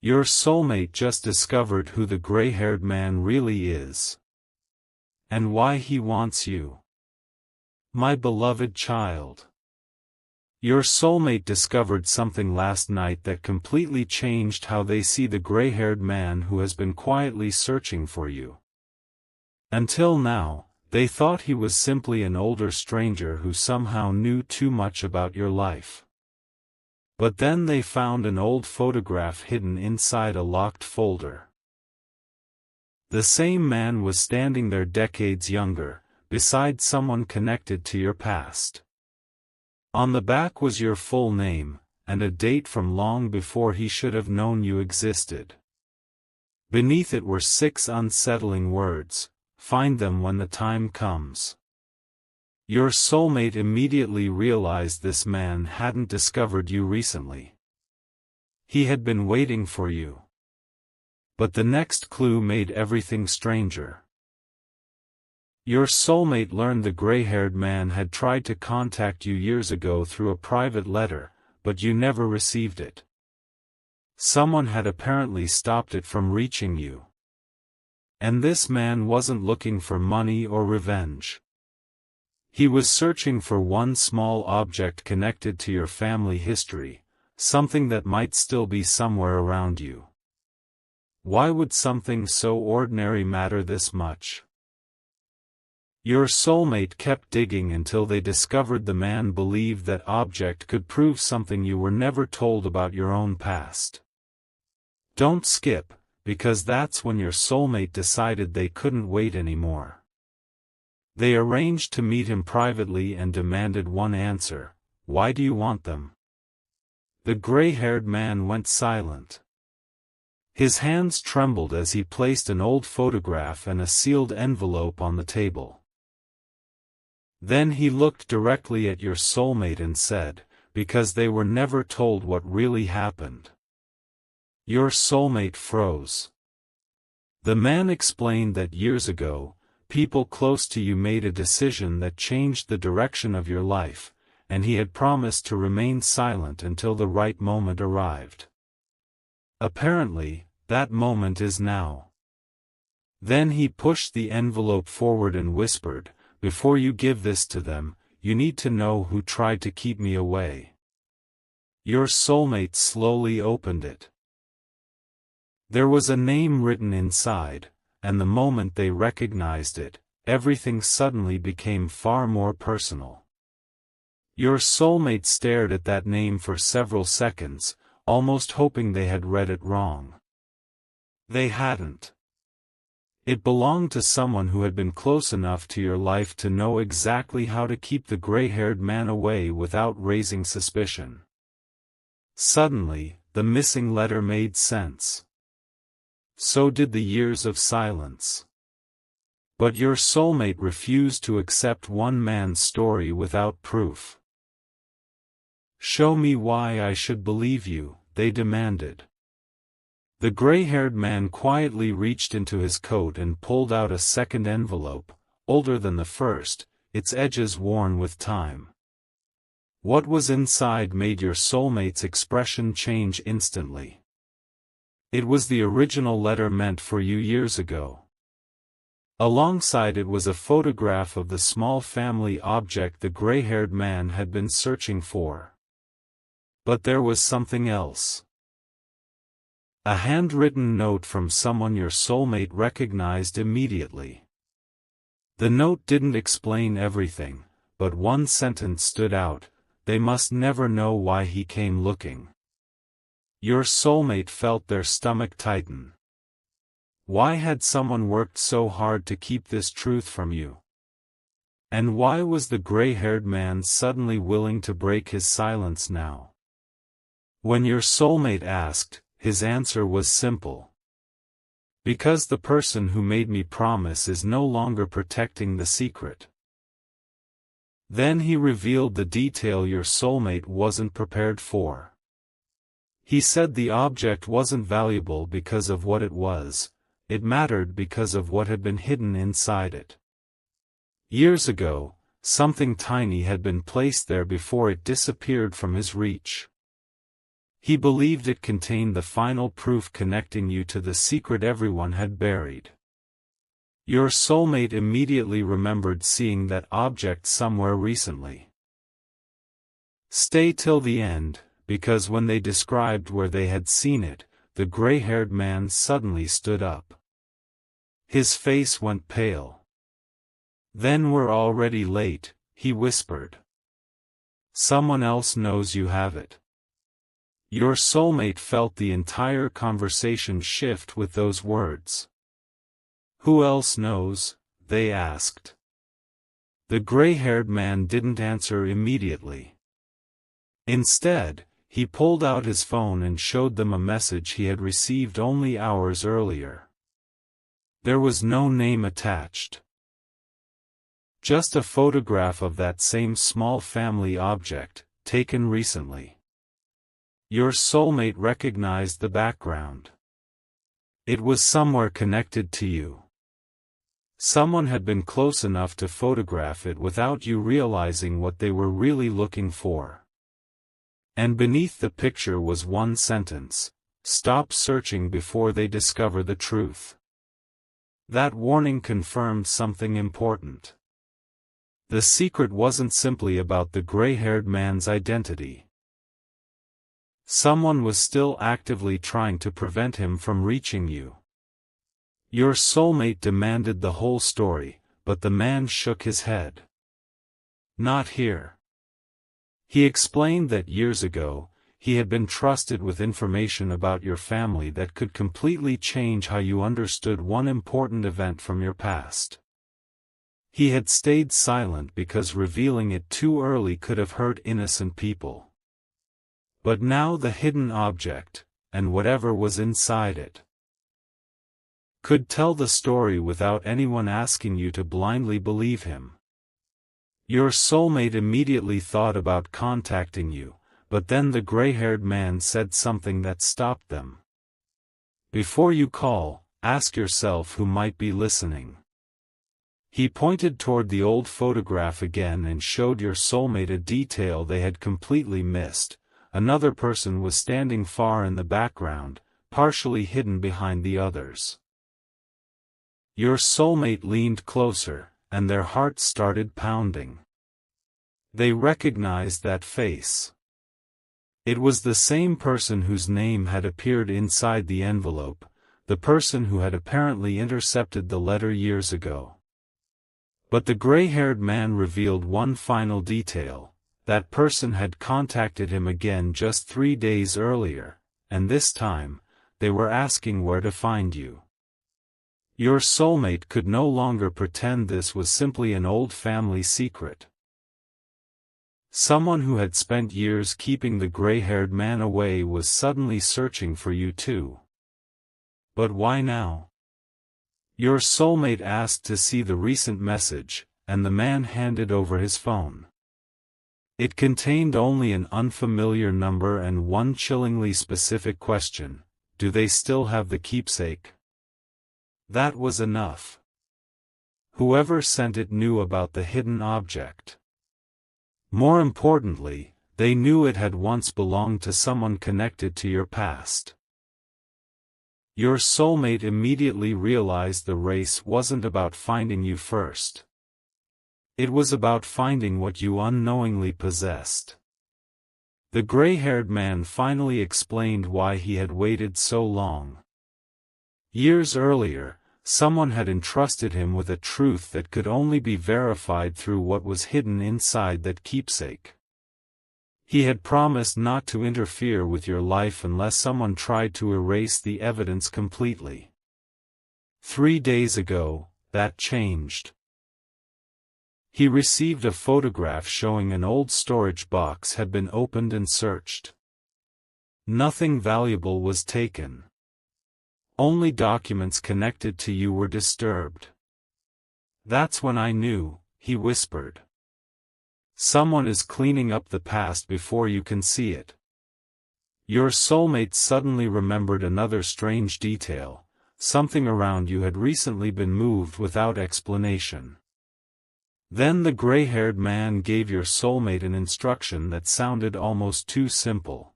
Your soulmate just discovered who the gray-haired man really is. And why he wants you. My beloved child. Your soulmate discovered something last night that completely changed how they see the gray-haired man who has been quietly searching for you. Until now, they thought he was simply an older stranger who somehow knew too much about your life. But then they found an old photograph hidden inside a locked folder. The same man was standing there decades younger, beside someone connected to your past. On the back was your full name, and a date from long before he should have known you existed. Beneath it were 6 unsettling words: find them when the time comes. Your soulmate immediately realized this man hadn't discovered you recently. He had been waiting for you. But the next clue made everything stranger. Your soulmate learned the gray-haired man had tried to contact you years ago through a private letter, but you never received it. Someone had apparently stopped it from reaching you. And this man wasn't looking for money or revenge. He was searching for one small object connected to your family history, something that might still be somewhere around you. Why would something so ordinary matter this much? Your soulmate kept digging until they discovered the man believed that object could prove something you were never told about your own past. Don't skip, because that's when your soulmate decided they couldn't wait anymore. They arranged to meet him privately and demanded one answer: why do you want them? The gray-haired man went silent. His hands trembled as he placed an old photograph and a sealed envelope on the table. Then he looked directly at your soulmate and said, because they were never told what really happened. Your soulmate froze. The man explained that years ago, people close to you made a decision that changed the direction of your life, and he had promised to remain silent until the right moment arrived. Apparently, that moment is now. Then he pushed the envelope forward and whispered, before you give this to them, you need to know who tried to keep me away. Your soulmate slowly opened it. There was a name written inside, and the moment they recognized it, everything suddenly became far more personal. Your soulmate stared at that name for several seconds, almost hoping they had read it wrong. They hadn't. It belonged to someone who had been close enough to your life to know exactly how to keep the gray-haired man away without raising suspicion. Suddenly, the missing letter made sense. So did the years of silence. But your soulmate refused to accept one man's story without proof. Show me why I should believe you, they demanded. The gray-haired man quietly reached into his coat and pulled out a second envelope, older than the first, its edges worn with time. What was inside made your soulmate's expression change instantly. It was the original letter meant for you years ago. Alongside it was a photograph of the small family object the gray-haired man had been searching for. But there was something else. A handwritten note from someone your soulmate recognized immediately. The note didn't explain everything, but one sentence stood out: they must never know why he came looking. Your soulmate felt their stomach tighten. Why had someone worked so hard to keep this truth from you? And why was the gray-haired man suddenly willing to break his silence now? When your soulmate asked, his answer was simple. Because the person who made me promise is no longer protecting the secret. Then he revealed the detail your soulmate wasn't prepared for. He said the object wasn't valuable because of what it was, it mattered because of what had been hidden inside it. Years ago, something tiny had been placed there before it disappeared from his reach. He believed it contained the final proof connecting you to the secret everyone had buried. Your soulmate immediately remembered seeing that object somewhere recently. Stay till the end, because when they described where they had seen it, the gray-haired man suddenly stood up. His face went pale. "Then we're already late," he whispered. "Someone else knows you have it." Your soulmate felt the entire conversation shift with those words. "Who else knows?" they asked. The gray-haired man didn't answer immediately. Instead, he pulled out his phone and showed them a message he had received only hours earlier. There was no name attached. Just a photograph of that same small family object, taken recently. Your soulmate recognized the background. It was somewhere connected to you. Someone had been close enough to photograph it without you realizing what they were really looking for. And beneath the picture was one sentence: "Stop searching before they discover the truth." That warning confirmed something important. The secret wasn't simply about the gray-haired man's identity. Someone was still actively trying to prevent him from reaching you. Your soulmate demanded the whole story, but the man shook his head. "Not here." He explained that years ago, he had been trusted with information about your family that could completely change how you understood one important event from your past. He had stayed silent because revealing it too early could have hurt innocent people. But now the hidden object, and whatever was inside it, could tell the story without anyone asking you to blindly believe him. Your soulmate immediately thought about contacting you, but then the gray-haired man said something that stopped them. "Before you call, ask yourself who might be listening." He pointed toward the old photograph again and showed your soulmate a detail they had completely missed. Another person was standing far in the background, partially hidden behind the others. Your soulmate leaned closer, and their hearts started pounding. They recognized that face. It was the same person whose name had appeared inside the envelope, the person who had apparently intercepted the letter years ago. But the gray-haired man revealed one final detail: that person had contacted him again just 3 days earlier, and this time, they were asking where to find you. Your soulmate could no longer pretend this was simply an old family secret. Someone who had spent years keeping the gray-haired man away was suddenly searching for you too. But why now? Your soulmate asked to see the recent message, and the man handed over his phone. It contained only an unfamiliar number and one chillingly specific question: do they still have the keepsake? That was enough. Whoever sent it knew about the hidden object. More importantly, they knew it had once belonged to someone connected to your past. Your soulmate immediately realized the race wasn't about finding you first. It was about finding what you unknowingly possessed. The gray-haired man finally explained why he had waited so long. Years earlier, someone had entrusted him with a truth that could only be verified through what was hidden inside that keepsake. He had promised not to interfere with your life unless someone tried to erase the evidence completely. 3 days ago, that changed. He received a photograph showing an old storage box had been opened and searched. Nothing valuable was taken. Only documents connected to you were disturbed. "That's when I knew," he whispered. "Someone is cleaning up the past before you can see it." Your soulmate suddenly remembered another strange detail: something around you had recently been moved without explanation. Then the gray-haired man gave your soulmate an instruction that sounded almost too simple.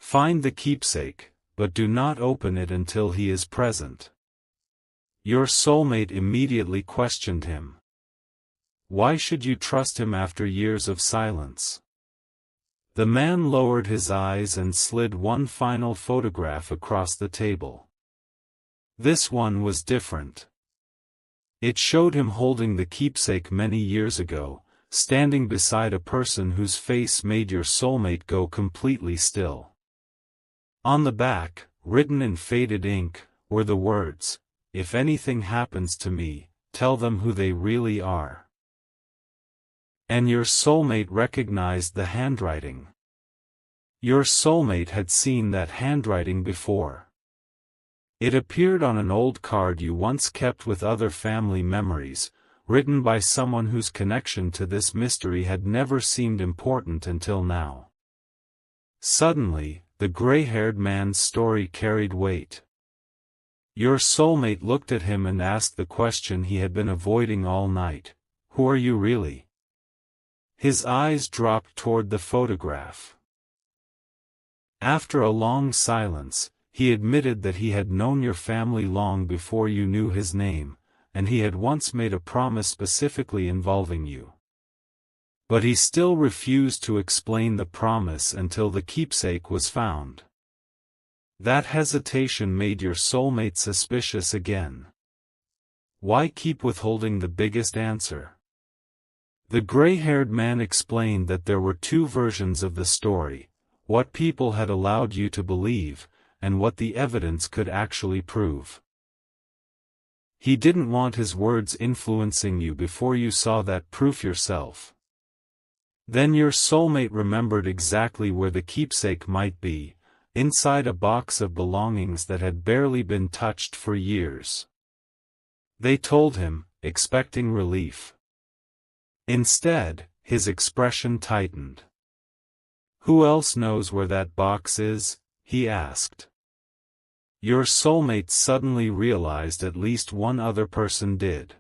Find the keepsake, but do not open it until he is present. Your soulmate immediately questioned him. Why should you trust him after years of silence? The man lowered his eyes and slid one final photograph across the table. This one was different. It showed him holding the keepsake many years ago, standing beside a person whose face made your soulmate go completely still. On the back, written in faded ink, were the words, "If anything happens to me, tell them who they really are." And your soulmate recognized the handwriting. Your soulmate had seen that handwriting before. It appeared on an old card you once kept with other family memories, written by someone whose connection to this mystery had never seemed important until now. Suddenly, the gray-haired man's story carried weight. Your soulmate looked at him and asked the question he had been avoiding all night: "Who are you really?" His eyes dropped toward the photograph. After a long silence, he admitted that he had known your family long before you knew his name, and he had once made a promise specifically involving you. But he still refused to explain the promise until the keepsake was found. That hesitation made your soulmate suspicious again. Why keep withholding the biggest answer? The gray-haired man explained that there were two versions of the story: what people had allowed you to believe, and what the evidence could actually prove. He didn't want his words influencing you before you saw that proof yourself. Then your soulmate remembered exactly where the keepsake might be, inside a box of belongings that had barely been touched for years. They told him, expecting relief. Instead, his expression tightened. "Who else knows where that box is?" he asked. Your soulmate suddenly realized at least one other person did.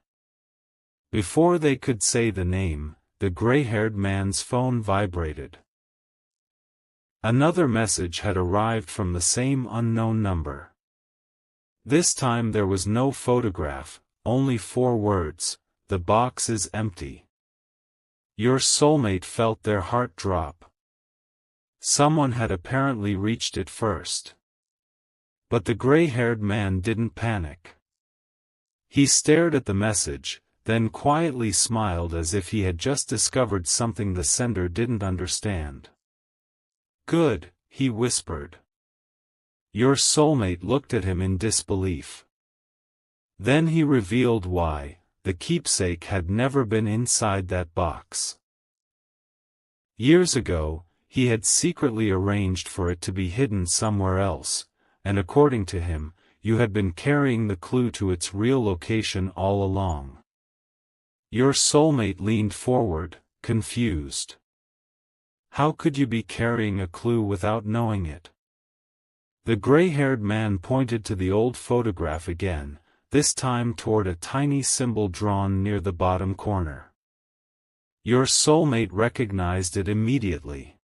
Before they could say the name, the gray-haired man's phone vibrated. Another message had arrived from the same unknown number. This time there was no photograph, only 4 words: "The box is empty." Your soulmate felt their heart drop. Someone had apparently reached it first. But the gray-haired man didn't panic. He stared at the message, then quietly smiled as if he had just discovered something the sender didn't understand. "Good," he whispered. Your soulmate looked at him in disbelief. Then he revealed why: the keepsake had never been inside that box. Years ago, he had secretly arranged for it to be hidden somewhere else, and according to him, you had been carrying the clue to its real location all along. Your soulmate leaned forward, confused. How could you be carrying a clue without knowing it? The gray-haired man pointed to the old photograph again, this time toward a tiny symbol drawn near the bottom corner. Your soulmate recognized it immediately.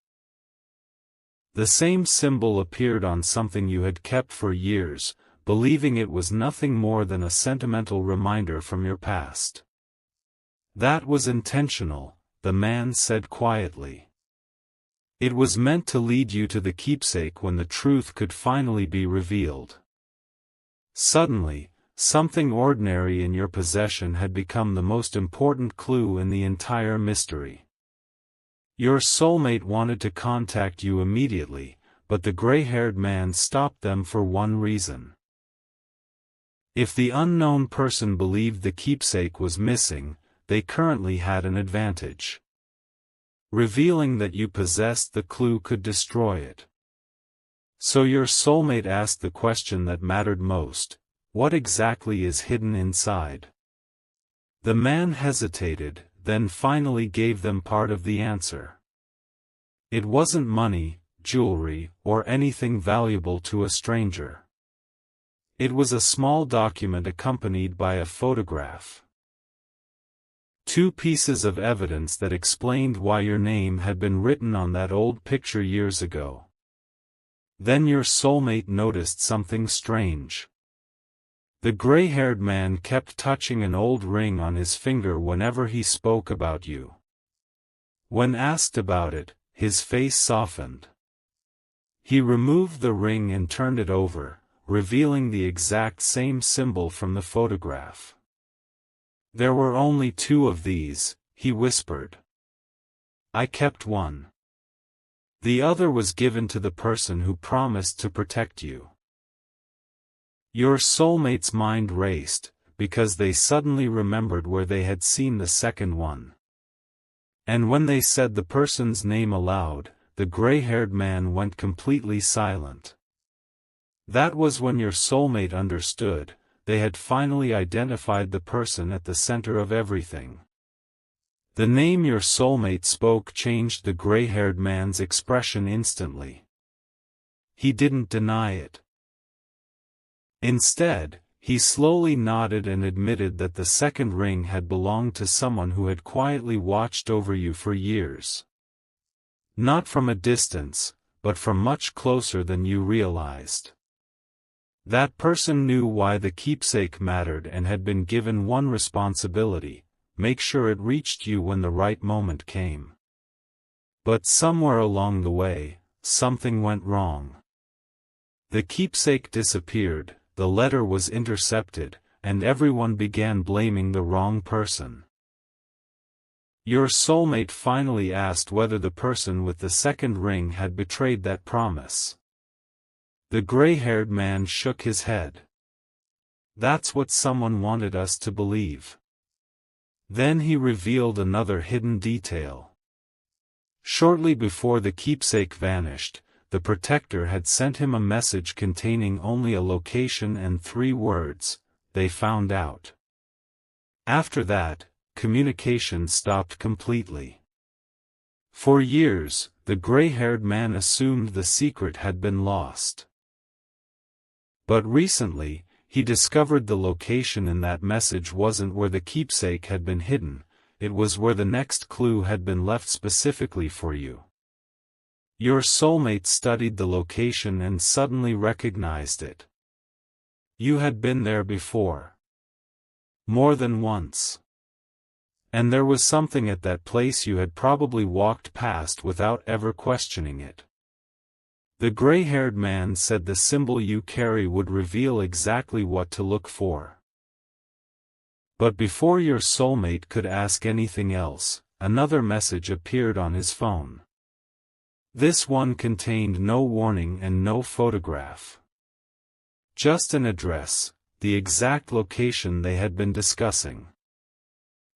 The same symbol appeared on something you had kept for years, believing it was nothing more than a sentimental reminder from your past. "That was intentional," the man said quietly. "It was meant to lead you to the keepsake when the truth could finally be revealed." Suddenly, something ordinary in your possession had become the most important clue in the entire mystery. Your soulmate wanted to contact you immediately, but the gray-haired man stopped them for one reason. If the unknown person believed the keepsake was missing, they currently had an advantage. Revealing that you possessed the clue could destroy it. So your soulmate asked the question that mattered most: what exactly is hidden inside? The man hesitated, then finally gave them part of the answer. It wasn't money, jewelry, or anything valuable to a stranger. It was a small document accompanied by a photograph. 2 pieces of evidence that explained why your name had been written on that old picture years ago. Then your soulmate noticed something strange. The gray-haired man kept touching an old ring on his finger whenever he spoke about you. When asked about it, his face softened. He removed the ring and turned it over, revealing the exact same symbol from the photograph. There were only 2 of these, he whispered. I kept one. The other was given to the person who promised to protect you. Your soulmate's mind raced, because they suddenly remembered where they had seen the second one. And when they said the person's name aloud, the gray-haired man went completely silent. That was when your soulmate understood, they had finally identified the person at the center of everything. The name your soulmate spoke changed the gray-haired man's expression instantly. He didn't deny it. Instead, he slowly nodded and admitted that the second ring had belonged to someone who had quietly watched over you for years. Not from a distance, but from much closer than you realized. That person knew why the keepsake mattered and had been given one responsibility: make sure it reached you when the right moment came. But somewhere along the way, something went wrong. The keepsake disappeared, the letter was intercepted, and everyone began blaming the wrong person. Your soulmate finally asked whether the person with the second ring had betrayed that promise. The gray-haired man shook his head. That's what someone wanted us to believe. Then he revealed another hidden detail. Shortly before the keepsake vanished, the protector had sent him a message containing only a location and 3 words: they found out. After that, communication stopped completely. For years, the gray-haired man assumed the secret had been lost. But recently, he discovered the location in that message wasn't where the keepsake had been hidden, it was where the next clue had been left specifically for you. Your soulmate studied the location and suddenly recognized it. You had been there before. More than once. And there was something at that place you had probably walked past without ever questioning it. The gray-haired man said the symbol you carry would reveal exactly what to look for. But before your soulmate could ask anything else, another message appeared on his phone. This one contained no warning and no photograph. Just an address, the exact location they had been discussing.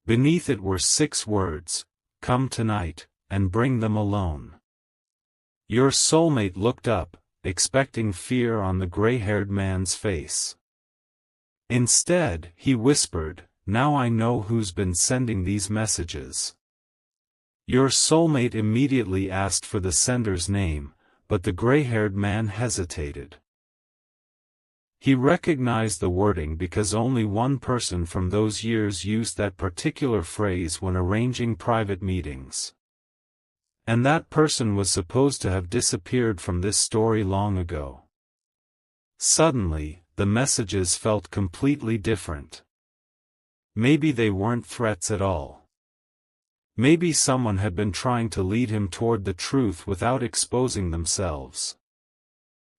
Beneath it were 6 words: come tonight, and bring them alone. Your soulmate looked up, expecting fear on the gray-haired man's face. Instead, he whispered, now I know who's been sending these messages. Your soulmate immediately asked for the sender's name, but the gray-haired man hesitated. He recognized the wording because only one person from those years used that particular phrase when arranging private meetings. And that person was supposed to have disappeared from this story long ago. Suddenly, the messages felt completely different. Maybe they weren't threats at all. Maybe someone had been trying to lead him toward the truth without exposing themselves.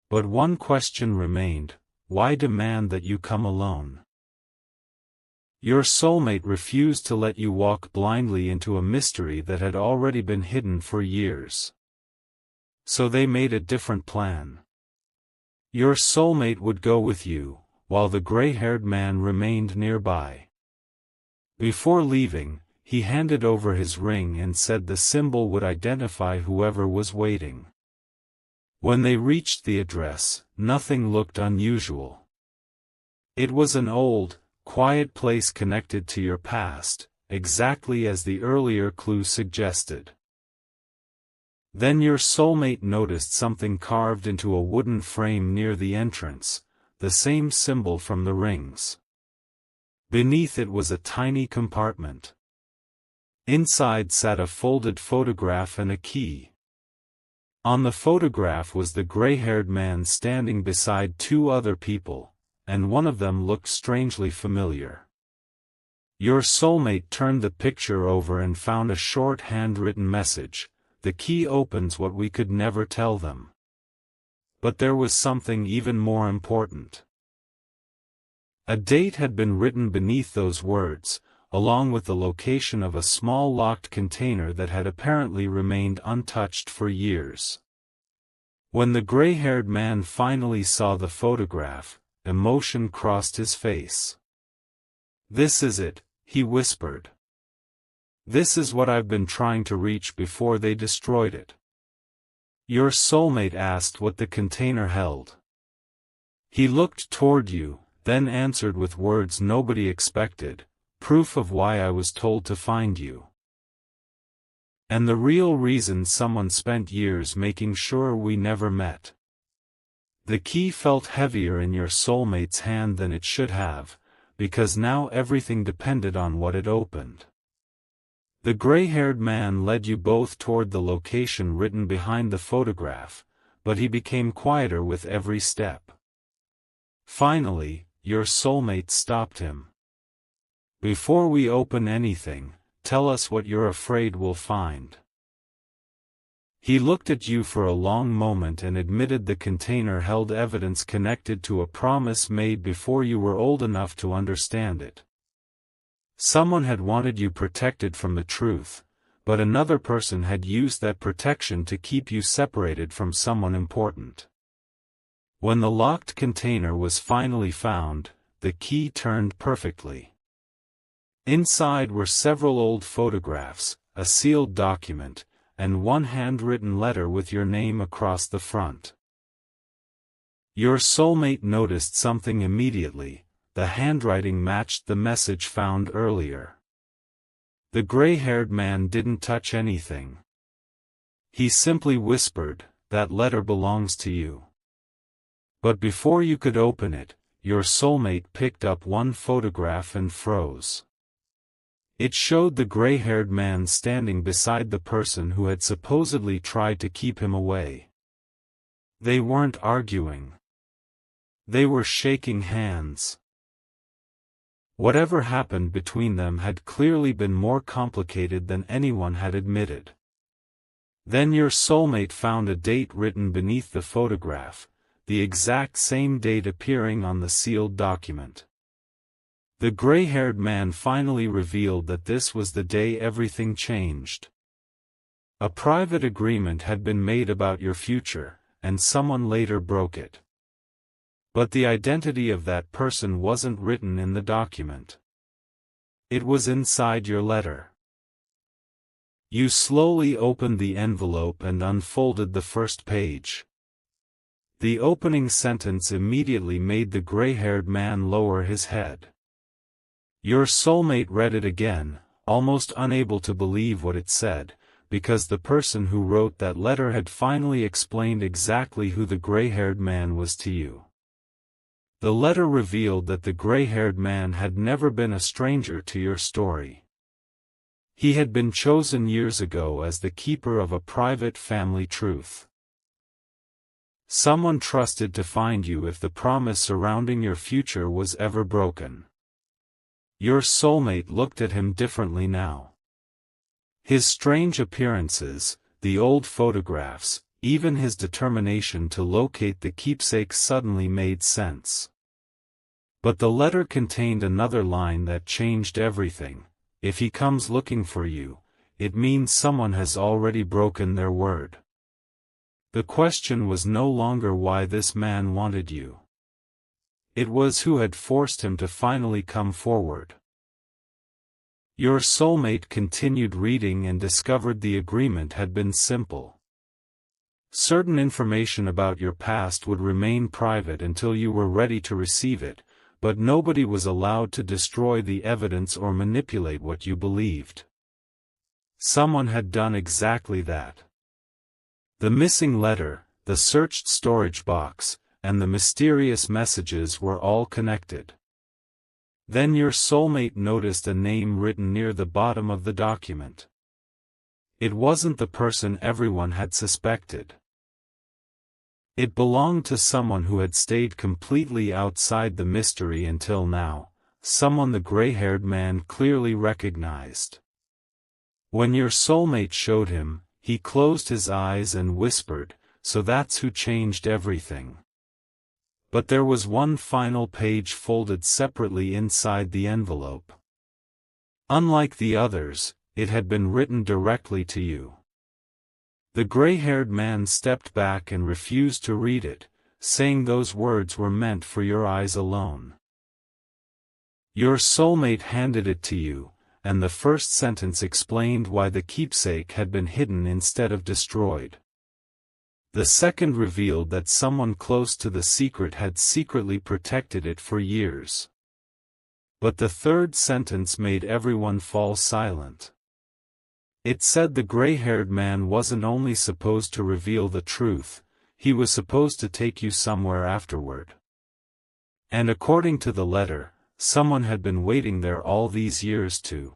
But one question remained: why demand that you come alone? Your soulmate refused to let you walk blindly into a mystery that had already been hidden for years. So they made a different plan. Your soulmate would go with you, while the gray-haired man remained nearby. Before leaving, he handed over his ring and said the symbol would identify whoever was waiting. When they reached the address, nothing looked unusual. It was an old, quiet place connected to your past, exactly as the earlier clue suggested. Then your soulmate noticed something carved into a wooden frame near the entrance, the same symbol from the rings. Beneath it was a tiny compartment. Inside sat a folded photograph and a key. On the photograph was the gray-haired man standing beside two other people, and one of them looked strangely familiar. Your soulmate turned the picture over and found a short handwritten message. The key opens what we could never tell them. But there was something even more important. A date had been written beneath those words, along with the location of a small locked container that had apparently remained untouched for years. When the gray-haired man finally saw the photograph, emotion crossed his face. "This is it," he whispered. "This is what I've been trying to reach before they destroyed it." Your soulmate asked what the container held. He looked toward you, then answered with words nobody expected, "Proof of why I was told to find you. And the real reason someone spent years making sure we never met." The key felt heavier in your soulmate's hand than it should have, because now everything depended on what it opened. The gray-haired man led you both toward the location written behind the photograph, but he became quieter with every step. Finally, your soulmate stopped him. "Before we open anything, tell us what you're afraid we'll find." He looked at you for a long moment and admitted the container held evidence connected to a promise made before you were old enough to understand it. Someone had wanted you protected from the truth, but another person had used that protection to keep you separated from someone important. When the locked container was finally found, the key turned perfectly. Inside were several old photographs, a sealed document, and one handwritten letter with your name across the front. Your soulmate noticed something immediately. The handwriting matched the message found earlier. The gray-haired man didn't touch anything. He simply whispered, "That letter belongs to you." But before you could open it, your soulmate picked up one photograph and froze. It showed the gray-haired man standing beside the person who had supposedly tried to keep him away. They weren't arguing. They were shaking hands. Whatever happened between them had clearly been more complicated than anyone had admitted. Then your soulmate found a date written beneath the photograph, the exact same date appearing on the sealed document. The gray-haired man finally revealed that this was the day everything changed. A private agreement had been made about your future, and someone later broke it. But the identity of that person wasn't written in the document. It was inside your letter. You slowly opened the envelope and unfolded the first page. The opening sentence immediately made the gray-haired man lower his head. Your soulmate read it again, almost unable to believe what it said, because the person who wrote that letter had finally explained exactly who the gray-haired man was to you. The letter revealed that the gray-haired man had never been a stranger to your story. He had been chosen years ago as the keeper of a private family truth. Someone trusted to find you if the promise surrounding your future was ever broken. Your soulmate looked at him differently now. His strange appearances, the old photographs, even his determination to locate the keepsake suddenly made sense. But the letter contained another line that changed everything. If he comes looking for you, it means someone has already broken their word. The question was no longer why this man wanted you. It was who had forced him to finally come forward. Your soulmate continued reading and discovered the agreement had been simple. Certain information about your past would remain private until you were ready to receive it, but nobody was allowed to destroy the evidence or manipulate what you believed. Someone had done exactly that. The missing letter, the searched storage box, and the mysterious messages were all connected. Then your soulmate noticed a name written near the bottom of the document. It wasn't the person everyone had suspected. It belonged to someone who had stayed completely outside the mystery until now, someone the gray-haired man clearly recognized. When your soulmate showed him, he closed his eyes and whispered, "So that's who changed everything." But there was one final page folded separately inside the envelope. Unlike the others, it had been written directly to you. The gray-haired man stepped back and refused to read it, saying those words were meant for your eyes alone. Your soulmate handed it to you, and the first sentence explained why the keepsake had been hidden instead of destroyed. The second revealed that someone close to the secret had secretly protected it for years. But the third sentence made everyone fall silent. It said the gray-haired man wasn't only supposed to reveal the truth, he was supposed to take you somewhere afterward. And according to the letter, someone had been waiting there all these years to